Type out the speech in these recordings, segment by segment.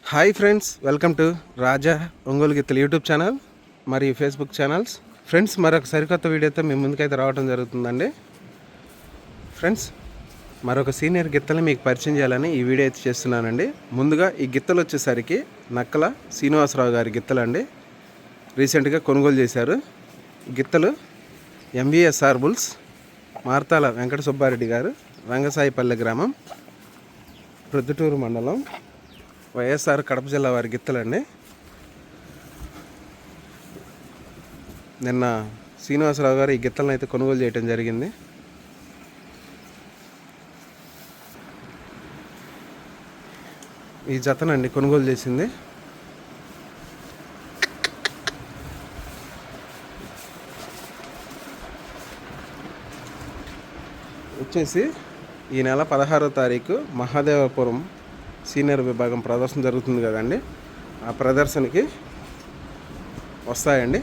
Hi friends, welcome to రాజా ఒంగోలు గిత్తలు YouTube channel మరియు Facebook channels. Friends, మరొక సరికొత్త వీడియోతో మీ ముందుకైతే రావడం జరుగుతుందండి. ఫ్రెండ్స్, మరొక సీనియర్ గిత్తల్ని మీకు పరిచయం చేయాలని ఈ వీడియో అయితే చేస్తున్నానండి. ముందుగా ఈ గిత్తలు వచ్చేసరికి నక్కల శ్రీనివాసరావు గారి గిత్తలండి. రీసెంట్గా కొనుగోలు చేశారు. గిత్తలు ఎంబీఎస్ఆర్ బుల్స్, మార్తాల వెంకట సుబ్బారెడ్డి గారు, రంగసాయిపల్లె గ్రామం, ప్రొద్దుటూరు మండలం, వైఎస్ఆర్ కడప జిల్లా వారి గిత్తలండి. నిన్న శ్రీనివాసరావు గారు ఈ గిత్తలను అయితే కొనుగోలు చేయడం జరిగింది. ఈ జతనండి కొనుగోలు చేసింది. వచ్చేసి ఈ నెల 16వ తారీఖు మహాదేవపురం సీనియర్ విభాగం ప్రదర్శన జరుగుతుంది కదండి. ఆ ప్రదర్శనకి వస్తాయండి.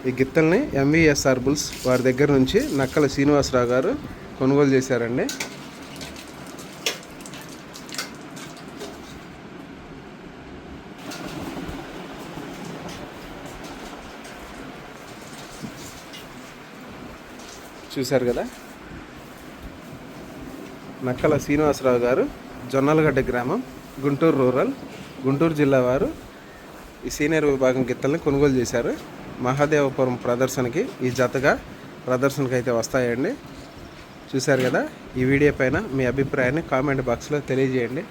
ఈ గిత్తల్ని ఎంవీఎస్ఆర్ బుల్స్ వారి దగ్గర నుంచి నక్కల శ్రీనివాసరావు గారు కొనుగోలు చేశారండి. చూశారు కదా, నక్కల శ్రీనివాసరావు గారు, జొన్నలగడ్డ గ్రామం, గుంటూరు రూరల్, గుంటూరు జిల్లా వారు ఈ సీనియర్ విభాగం గిత్తల్ని కొనుగోలు చేశారు. మహాదేవపురం ప్రదర్శనకి ఈ జతగా ప్రదర్శనకి అయితే వస్తాయండి. చూశారు కదా, ఈ వీడియో పైన మీ అభిప్రాయాన్ని కామెంట్ బాక్స్లో తెలియజేయండి.